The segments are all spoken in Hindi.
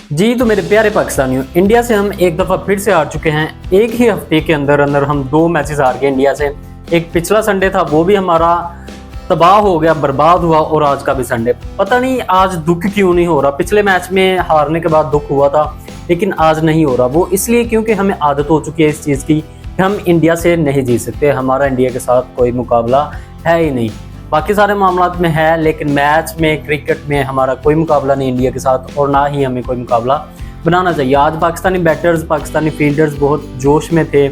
जी तो मेरे प्यारे पाकिस्तानियों, इंडिया से हम एक दफ़ा फिर से हार चुके हैं। एक ही हफ्ते के अंदर अंदर हम 2 मैचेस हार गए इंडिया से। एक पिछला संडे था, वो भी हमारा तबाह हो गया, बर्बाद हुआ, और आज का भी संडे। पता नहीं आज दुख क्यों नहीं हो रहा। पिछले मैच में हारने के बाद दुख हुआ था, लेकिन आज नहीं हो रहा। वो इसलिए क्योंकि हमें आदत हो चुकी है इस चीज़ की कि हम इंडिया से नहीं जीत सकते। हमारा इंडिया के साथ कोई मुकाबला है ही नहीं। बाकी सारे मामलात में है, लेकिन मैच में, क्रिकेट में हमारा कोई मुकाबला नहीं इंडिया के साथ, और ना ही हमें कोई मुकाबला बनाना चाहिए। आज पाकिस्तानी बैटर्स, पाकिस्तानी फील्डर्स बहुत जोश में थे,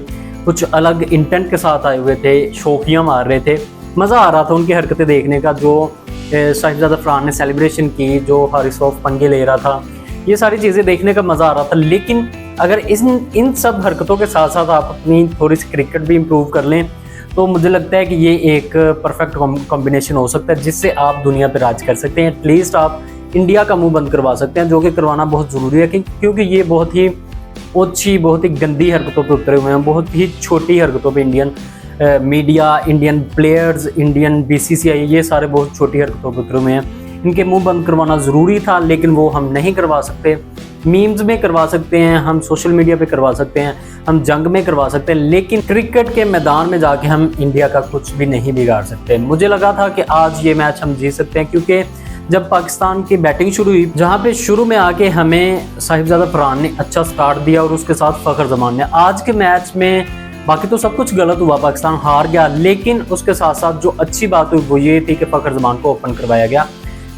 कुछ अलग इंटेंट के साथ आए हुए थे, शौकियाँ मार रहे थे। मज़ा आ रहा था उनकी हरकतें देखने का। जो साहिबजादा फरहान ने सेलिब्रेशन की, जो हारिस रऊफ पंगे ले रहा था, ये सारी चीज़ें देखने का मज़ा आ रहा था। लेकिन अगर इन सब हरकतों के साथ साथ आप अपनी थोड़ी सी क्रिकेट भी इम्प्रूव कर लें, तो मुझे लगता है कि ये एक परफेक्ट कॉम्बिनेशन हो सकता है, जिससे आप दुनिया पर राज कर सकते हैं। एटलीस्ट आप इंडिया का मुंह बंद करवा सकते हैं, जो कि करवाना बहुत ज़रूरी है, क्योंकि ये बहुत ही ओछी, बहुत ही गंदी हरकतों पे उतरे हुए हैं। बहुत ही छोटी हरकतों पे Indian media, Indian players, Indian BCCI, ये सारे बहुत छोटी हरकतों पे उतरे हुए हैं। इनके मुंह बंद करवाना ज़रूरी था, लेकिन वो हम नहीं करवा सकते। मीम्स में करवा सकते हैं, हम सोशल मीडिया पे करवा सकते हैं, हम जंग में करवा सकते हैं, लेकिन क्रिकेट के मैदान में जाके हम इंडिया का कुछ भी नहीं बिगाड़ सकते। मुझे लगा था कि आज ये मैच हम जीत सकते हैं, क्योंकि जब पाकिस्तान की बैटिंग शुरू हुई, जहाँ पे शुरू में आके हमें साहिबजादा फरहान ने अच्छा स्टार्ट दिया, और उसके साथ फ़खर जमान ने। आज के मैच में बाकी तो सब कुछ गलत हुआ, पाकिस्तान हार गया, लेकिन उसके साथ साथ जो अच्छी बात हुई वो ये थी कि फ़खर जमान को ओपन करवाया गया।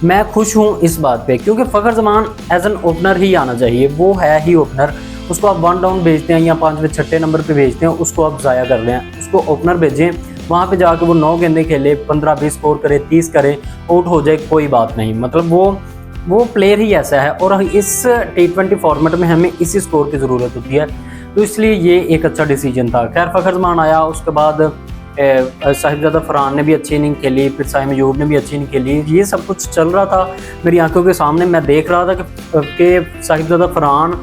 मैं खुश हूँ इस बात पे, क्योंकि Fakhar Zaman as an opener ही आना चाहिए। वो है ही ओपनर। उसको आप 1 डाउन भेजते हैं या 5वें 6ठे नंबर पे भेजते हैं, उसको आप ज़ाया कर रहे हैं। उसको ओपनर भेजें, वहाँ पे जाकर वो 9 गेंदें खेले, 15-20 स्कोर करे, 30 करे, आउट हो जाए, कोई बात नहीं। मतलब वो प्लेयर ही ऐसा है, और इस T20 फॉर्मेट में हमें इसी स्कोर की ज़रूरत होती है। तो इसलिए ये एक अच्छा डिसीजन था। खैर, फ़खर जमान आया, उसके बाद साहिबजादा फरहान ने भी अच्छी इनिंग खेली, फिर साइम अयूब ने भी अच्छी इनिंग खेली। ये सब कुछ चल रहा था मेरी आंखों के सामने। मैं देख रहा था कि साहिबजादा फरहान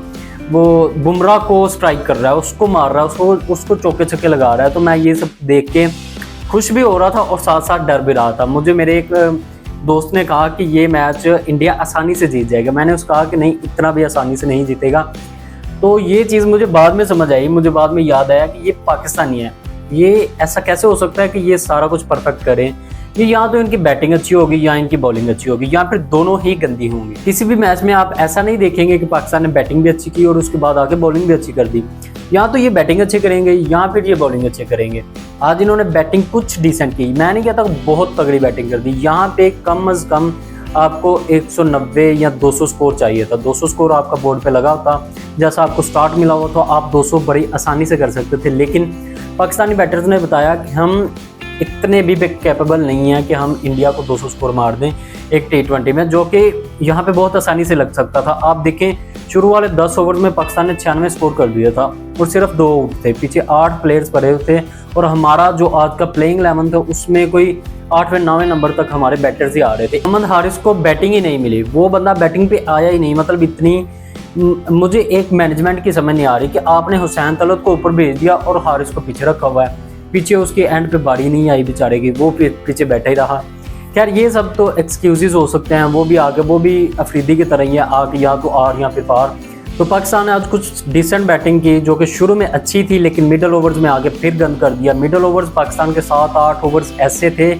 वो बुमराह को स्ट्राइक कर रहा है, उसको मार रहा है, उसको चौके छक्के लगा रहा है। तो मैं ये सब देख के खुश भी हो रहा था, और साथ साथ डर भी रहा था। मुझे मेरे एक दोस्त ने कहा कि ये मैच इंडिया आसानी से जीत जाएगा। मैंने उसको कहा कि नहीं, इतना भी आसानी से नहीं जीतेगा। तो ये चीज़ मुझे बाद में समझ आई, मुझे बाद में याद आया कि ये पाकिस्तानी है। ये ऐसा कैसे हो सकता है कि ये सारा कुछ परफेक्ट करें। ये या तो इनकी बैटिंग अच्छी होगी या इनकी बॉलिंग अच्छी होगी, या फिर दोनों ही गंदी होंगी। किसी भी मैच में आप ऐसा नहीं देखेंगे कि पाकिस्तान ने बैटिंग भी अच्छी की और उसके बाद आके बॉलिंग भी अच्छी कर दी। या तो ये बैटिंग अच्छी करेंगे या फिर ये बॉलिंग अच्छी करेंगे। आज इन्होंने बैटिंग कुछ डिसेंट की, मैं नहीं कहता बहुत तगड़ी बैटिंग कर दी। यहाँ पे कम अज़ कम आपको 190 या 200 स्कोर चाहिए था। 200 स्कोर आपका बोर्ड पे लगा होता, जैसा आपको स्टार्ट मिला हुआ, तो आप 200 बड़ी आसानी से कर सकते थे। लेकिन पाकिस्तानी बैटर्स ने बताया कि हम इतने भी कैपेबल नहीं हैं कि हम इंडिया को 200 स्कोर मार दें एक T20 में, जो कि यहाँ पे बहुत आसानी से लग सकता था। आप देखें, शुरू वाले 10 ओवर में पाकिस्तान ने 96 स्कोर कर दिया था, और सिर्फ 2 आउट थे, पीछे 8 प्लेयर्स पड़े थे, और हमारा जो आज का प्लेइंग 11 था उसमें कोई 8वें 9वें नंबर तक हमारे बैटर्स ही आ रहे थे। मोहम्मद हारिस को बैटिंग ही नहीं मिली, वो बंदा बैटिंग पे आया ही नहीं। मतलब इतनी, मुझे एक मैनेजमेंट की समझ नहीं आ रही कि आपने हुसैन तलत को ऊपर भेज दिया और हारिस को पीछे रखा हुआ है। पीछे उसके एंड पे बारी नहीं आई बेचारे की, वो पीछे बैठा ही रहा। खैर, ये सब तो एक्सक्यूजेस हो सकते हैं। वो भी आगे, वो भी अफरीदी की तरह ही है, आगे या तो आर या फिर पार। तो पाकिस्तान ने आज कुछ डिसेंट बैटिंग की, जो कि शुरू में अच्छी थी, लेकिन मिडल ओवर्स में आगे फिर गंद कर दिया। मिडल ओवर्स पाकिस्तान के 7-8 ओवर्स ऐसे थे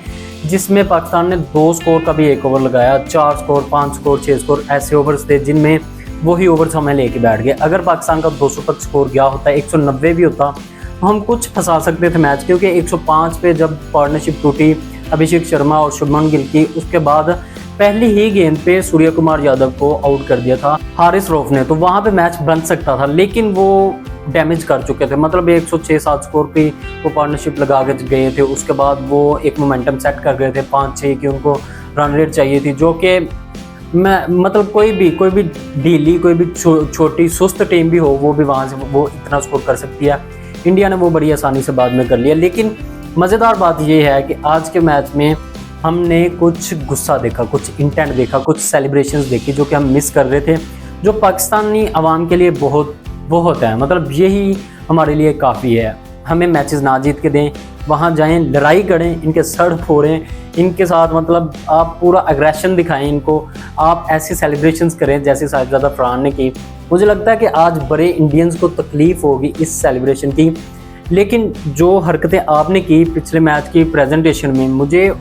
जिसमें पाकिस्तान ने 2 स्कोर का भी 1 ओवर लगाया, 4 स्कोर, 5 स्कोर, 6 स्कोर, ऐसे ओवर्स थे जिनमें वही ओवर्स हमें लेके बैठ गए। अगर पाकिस्तान का 200 तक स्कोर गया होता, 190 भी होता, तो हम कुछ फंसा सकते थे मैच, क्योंकि 105 पे जब पार्टनरशिप टूटी अभिषेक शर्मा और शुभमन गिल की, उसके बाद पहली ही गेंद पे सूर्य कुमार यादव को आउट कर दिया था हारिस रऊफ ने। तो वहाँ पे मैच बन सकता था, लेकिन वो डैमेज कर चुके थे। मतलब 106-7 स्कोर पे वो पार्टनरशिप लगा के गए थे। उसके बाद वो एक मोमेंटम सेट कर गए थे 5-6 की, उनको रन रेट चाहिए थी, जो कि मतलब कोई भी ढीली, कोई भी छोटी सुस्त टीम भी हो, वो भी वहाँ से वो इतना स्कोर कर सकती है। इंडिया ने वो बड़ी आसानी से बाद में कर लिया। लेकिन मज़ेदार बात ये है कि आज के मैच में हमने कुछ गुस्सा देखा, कुछ इंटेंट देखा, कुछ सेलिब्रेशंस देखी, जो कि हम मिस कर रहे थे, जो पाकिस्तानी अवाम के लिए बहुत है। मतलब यही हमारे लिए काफ़ी है। हमें मैचेस ना जीत के दें, वहाँ जाएं, लड़ाई करें, इनके सर फोड़ें, इनके साथ मतलब आप पूरा अग्रेशन दिखाएं इनको, आप ऐसी सेलिब्रेशंस करें जैसे साहिबजादा फरहान ने की। मुझे लगता है कि आज बड़े इंडियंस को तकलीफ होगी इस सेलिब्रेशन की, लेकिन जो हरकतें आपने की पिछले मैच की प्रेजेंटेशन में मुझे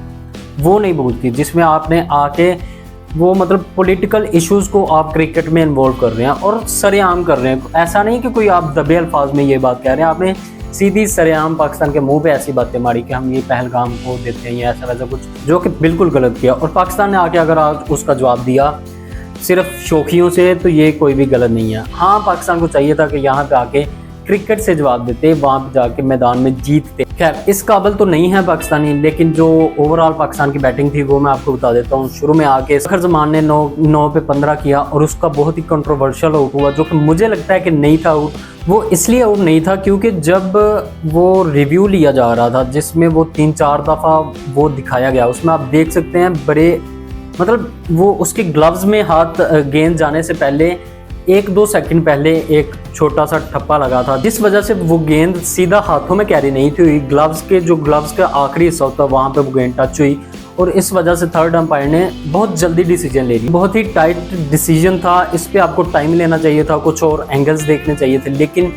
वो नहीं भूलती, जिसमें आपने आके वो मतलब पॉलिटिकल इश्यूज़ को आप क्रिकेट में इन्वॉल्व कर रहे हैं और सरेआम कर रहे हैं। ऐसा नहीं कि कोई आप दबे अल्फाज में ये बात कह रहे हैं, आपने सीधी सरेआम पाकिस्तान के मुंह पे ऐसी बातें मारी कि हम ये पहलगाम को देते हैं या ऐसा वैसा कुछ, जो कि बिल्कुल गलत किया। और पाकिस्तान ने आके अगर आज उसका जवाब दिया सिर्फ शौकियों से, तो ये कोई भी गलत नहीं है। हाँ, पाकिस्तान को चाहिए था कि यहाँ पे आके क्रिकेट से जवाब देते, वहाँ पे जाके मैदान में जीतते। खैर, इस काबिल तो नहीं है पाकिस्तानी, लेकिन जो ओवरऑल पाकिस्तान की बैटिंग थी वो मैं आपको बता देता हूँ। शुरू में आके फखर जमान ने 9 पे 15 किया और उसका बहुत ही कंट्रोवर्शियल आउट हुआ, जो कि मुझे लगता है कि नहीं था आउट। वो इसलिए आउट नहीं था क्योंकि जब वो रिव्यू लिया जा रहा था, जिसमें वो 3-4 दफ़ा वो दिखाया गया, उसमें आप देख सकते हैं बड़े मतलब वो उसके ग्लव्स में हाथ गेंद जाने से पहले 1-2 सेकंड पहले एक छोटा सा ठप्पा लगा था, जिस वजह से वो गेंद सीधा हाथों में कैरी नहीं थी हुई, ग्लव्स का आखिरी हिस्सा होता है वहाँ पे वो गेंद टच हुई। और इस वजह से थर्ड अंपायर ने बहुत जल्दी डिसीजन ले ली। बहुत ही टाइट डिसीजन था, इस पर आपको टाइम लेना चाहिए था, कुछ और एंगल्स देखने चाहिए थे, लेकिन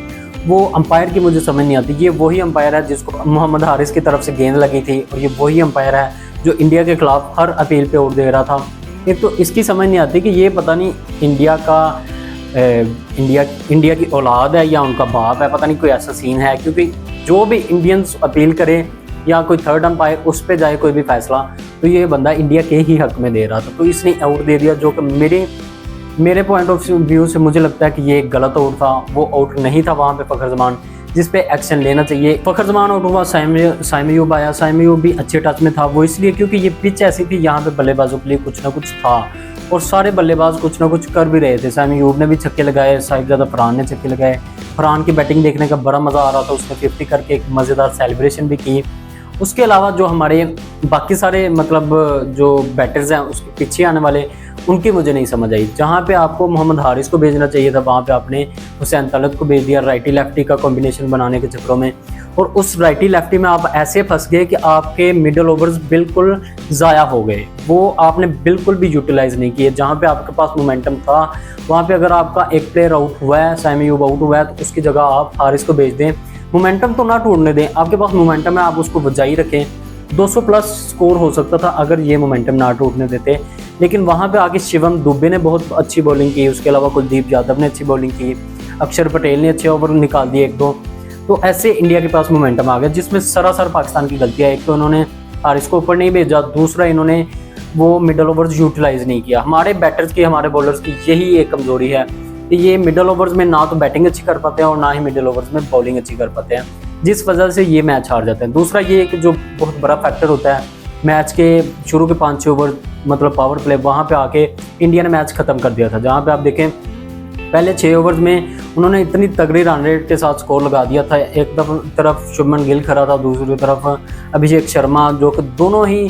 वो अंपायर की मुझे समझ नहीं आती। ये वही अंपायर है जिसको मोहम्मद हारिस की तरफ से गेंद लगी थी, और ये वही अंपायर है जो इंडिया के खिलाफ हर अपील पे आउट दे रहा था। एक तो इसकी समझ नहीं आती कि ये पता नहीं इंडिया की औलाद है या उनका बाप है, पता नहीं कोई ऐसा सीन है, क्योंकि जो भी इंडियंस अपील करे या कोई थर्ड अंपायर उस पे जाए कोई भी फैसला, तो ये बंदा इंडिया के ही हक में दे रहा था, तो इसने आउट दे दिया, जो कि मेरे पॉइंट ऑफ व्यू से मुझे लगता है कि ये एक गलत आउट था। वो आउट नहीं था वहाँ पे फखर जमान, जिस पे एक्शन लेना चाहिए। फखर जमान आउट हुआ, साइम आया। साइम भी अच्छे टच में था, वो इसलिए क्योंकि ये पिच ऐसी थी, यहाँ पे बल्लेबाजों के लिए कुछ ना कुछ था और सारे बल्लेबाज कुछ ना कुछ कर भी रहे थे। साइम ने भी छक्के लगाए, साहिबजादा फरहान ने छक्के लगाए। फरहान की बैटिंग देखने का बड़ा मज़ा आ रहा था, उसने 50 करके एक मज़ेदार सेलिब्रेशन भी की। उसके अलावा जो हमारे बाकी सारे मतलब जो बैटर्स हैं उसके पीछे आने वाले, उनकी मुझे नहीं समझ आई। जहाँ पे आपको मोहम्मद हारिस को भेजना चाहिए था, वहाँ पे आपने हुसैन तलत को भेज दिया राइटी लेफ्टी का कॉम्बिनेशन बनाने के चक्करों में, और उस राइटी लेफ्टी में आप ऐसे फंस गए कि आपके मिडल ओवर्स बिल्कुल ज़ाया हो गए, वो आपने बिल्कुल भी यूटिलाइज नहीं किए। जहाँ पे आपके पास मोमेंटम था, वहाँ पे अगर आपका एक प्लेयर आउट हुआ है, साइम आउट हुआ है, तो उसकी जगह आप हारिस को भेज दें, मोमेंटम तो ना टूटने दें। आपके पास मोमेंटम है, आप उसको बजाई रखें। 200 प्लस स्कोर हो सकता था अगर ये मोमेंटम ना टूटने देते, लेकिन वहाँ पे आके शिवम दुबे ने बहुत अच्छी बॉलिंग की, उसके अलावा कुलदीप यादव ने अच्छी बॉलिंग की, अक्षर पटेल ने अच्छे ओवर निकाल दिए 1-2, तो ऐसे इंडिया के पास मोमेंटम आ गया, जिसमें सरासर पाकिस्तान की गलती है। एक तो इन्होंने हारिस को ऊपर नहीं भेजा, दूसरा इन्होंने वो मिडल ओवर्स यूटिलाइज नहीं किया। हमारे बैटर्स की, हमारे बॉलर्स की यही एक कमजोरी है कि ये मिडल ओवर्स में ना तो बैटिंग अच्छी कर पाते हैं और ना ही मिडल ओवर्स में बॉलिंग अच्छी कर पाते हैं, जिस वजह से ये मैच हार जाते हैं। दूसरा ये कि जो बहुत बड़ा फैक्टर होता है मैच के शुरू के 5-6 ओवर मतलब पावर प्ले, वहाँ पे आके इंडिया ने मैच ख़त्म कर दिया था। जहाँ पे आप देखें पहले 6 ओवर्स में उन्होंने इतनी तगड़ी रन रेट के साथ स्कोर लगा दिया था। एक तरफ शुभमन गिल खड़ा था, दूसरी तरफ अभिषेक शर्मा, जो कि दोनों ही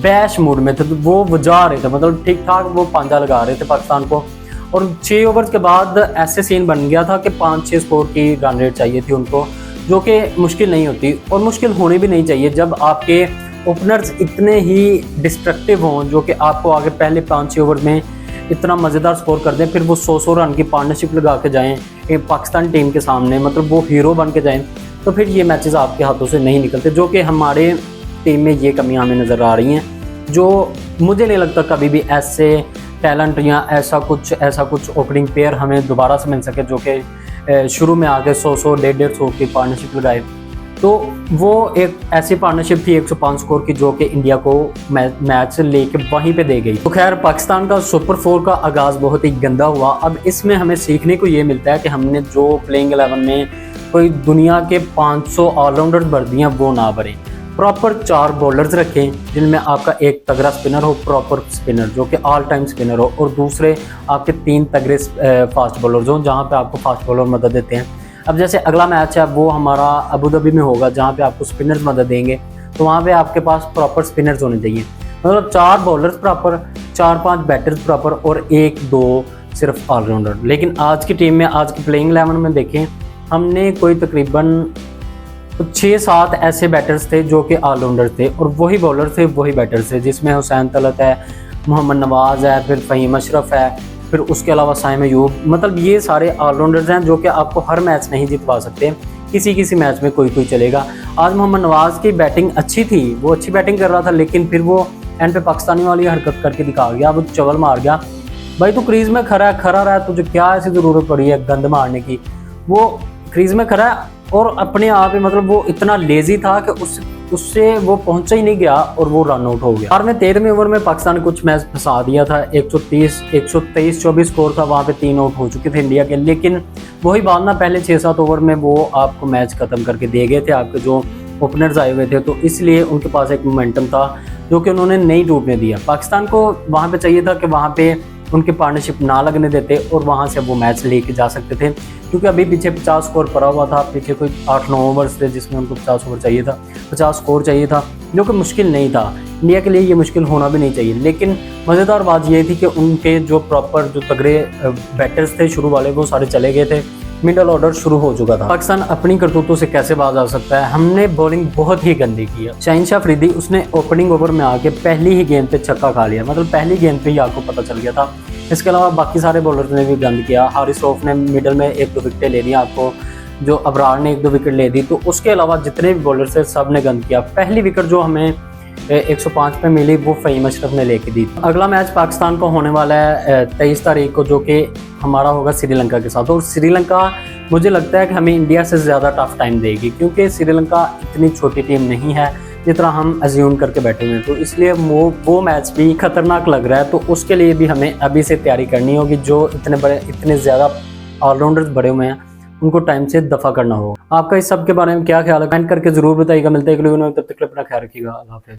बैश मूड में थे, वो बजा रहे थे, मतलब ठीक ठाक वो पांजा लगा रहे थे पाकिस्तान को। और 6 ओवर्स के बाद ऐसे सीन बन गया था कि 5-6 स्कोर की रन रेट चाहिए थी उनको, जो कि मुश्किल नहीं होती और मुश्किल होनी भी नहीं चाहिए जब आपके ओपनर्स इतने ही डिस्ट्रक्टिव हों, जो कि आपको आगे पहले 5-6 ओवर में इतना मज़ेदार स्कोर कर दें, फिर वो 100 रन की पार्टनरशिप लगा के जाएँ एक पाकिस्तान टीम के सामने, मतलब वो हीरो बन के जाएँ, तो फिर ये मैचेस आपके हाथों से नहीं निकलते। जो कि हमारे टीम में ये कमियां हमें नज़र आ रही हैं, जो मुझे नहीं लगता कभी भी ऐसे टैलेंट या ऐसा कुछ ओपनिंग पेयर हमें दोबारा से मिल सके, जो कि शुरू में आके 100 150 की पार्टनरशिप लगाए। तो वो एक ऐसी पार्टनरशिप थी 105 स्कोर की, जो कि इंडिया को मैच लेके वहीं पे दे गई। तो खैर, पाकिस्तान का सुपर 4 का आगाज़ बहुत ही गंदा हुआ। अब इसमें हमें सीखने को ये मिलता है कि हमने जो प्लेइंग 11 में कोई दुनिया के 500 ऑलराउंडर्स भर दिए वो ना भरें। प्रॉपर 4 बॉलर्स रखें जिनमें आपका एक तगड़ा स्पिनर हो, प्रॉपर स्पिनर जो कि ऑल टाइम स्पिनर हो, और दूसरे आपके 3 तगड़े फास्ट बॉलर्स हों, जहाँ पे आपको फास्ट बॉलर मदद देते हैं। अब जैसे अगला मैच है वो हमारा अबू धाबी में होगा, जहाँ पे आपको स्पिनर्स मदद देंगे, तो वहाँ पे आपके पास प्रॉपर स्पिनर्स होने चाहिए। मतलब 4 बॉलर्स प्रॉपर, 4-5 बैटर्स प्रॉपर और 1-2 सिर्फ ऑलराउंडर। लेकिन आज की टीम में, आज की प्लेइंग 11 में देखें, हमने कोई तकरीबन तो 6-7 ऐसे बैटर्स थे जो कि ऑलराउंडर थे, और वही बॉलर थे वही बैटर्स थे, जिसमें हुसैन तलत है, मोहम्मद नवाज है, फिर फ़हीम अशरफ है, फिर उसके अलावा साइम अयूब। मतलब ये सारे ऑलराउंडर्स हैं जो कि आपको हर मैच नहीं जितवा सकते, किसी किसी मैच में कोई कोई चलेगा। आज मोहम्मद नवाज की बैटिंग अच्छी थी, वो अच्छी बैटिंग कर रहा था, लेकिन फिर वो एंड पे पाकिस्तानी वाली हरकत करके दिखा गया, वो चवल मार गया। भाई तू क्रीज में खड़ा रहा है, तुझे क्या ऐसी ज़रूरत पड़ी है गंद मारने की। वो क्रीज में खड़ा है और अपने आप ही मतलब वो इतना लेजी था कि उससे वो पहुंचा ही नहीं गया और वो रन आउट हो गया। और में 13वें ओवर में पाकिस्तान ने कुछ मैच फंसा दिया था, 123-24 स्कोर था, वहाँ पे 3 आउट हो चुके थे इंडिया के। लेकिन वही बात ना, पहले 6-7 ओवर में वो आपको मैच खत्म करके दे गए थे, आपके जो ओपनर्स आए हुए थे, तो इसलिए उनके पास एक मोमेंटम था जो कि उन्होंने नहीं टूटने दिया। पाकिस्तान को वहाँ पे चाहिए था कि वहाँ पे उनके पार्टनरशिप ना लगने देते और वहाँ से वो मैच लेके जा सकते थे, क्योंकि अभी पीछे 50 स्कोर पड़ा हुआ था, पीछे कोई 8-9 ओवर्स थे जिसमें उनको 50 ओवर चाहिए था, 50 स्कोर चाहिए था, जो कि मुश्किल नहीं था। इंडिया के लिए ये मुश्किल होना भी नहीं चाहिए। लेकिन मज़ेदार बात ये थी कि उनके जो प्रॉपर जो तगड़े बैटर्स थे शुरू वाले, वो सारे चले गए थे, मिडल ऑर्डर शुरू हो चुका था। पाकिस्तान अपनी करतूतों से कैसे बाज आ सकता है। हमने बॉलिंग बहुत ही गंदी की है। शाहीन शाह अफरीदी उसने ओपनिंग ओवर में आके पहली ही गेंद पे छक्का खा लिया, मतलब पहली गेंद पे ही आपको पता चल गया था। इसके अलावा बाकी सारे बॉलर्स ने भी गंद किया। हारिस रऊफ ने मिडल में 1-2 विकेटें ले ली आपको, जो अबरार ने 1-2 विकेट ले दी। तो उसके अलावा जितने भी बॉलर्स थे सब ने गंद किया। पहली विकेट जो हमें 105 पे मिली वो फ़हीम अशरफ ने लेके दी। अगला मैच पाकिस्तान का होने वाला है 23 तारीख को, जो कि हमारा होगा श्रीलंका के साथ। और श्रीलंका मुझे लगता है कि हमें इंडिया से ज़्यादा टफ टाइम देगी, क्योंकि श्रीलंका इतनी छोटी टीम नहीं है जितना हम अज्यूम करके बैठे हुए हैं। तो इसलिए वो मैच भी खतरनाक लग रहा है। तो उसके लिए भी हमें अभी से तैयारी करनी होगी। जो इतने ज़्यादा ऑलराउंडर्स बड़े हुए हैं उनको टाइम से दफ़ा करना होगा। आपका इस सब के बारे में क्या ख्याल है, कमेंट करके ज़रूर बताइएगा। मिलते हैं अगले वीडियो में, तब तक अपना ख्याल रखिएगा। अल्लाह हाफ़िज़।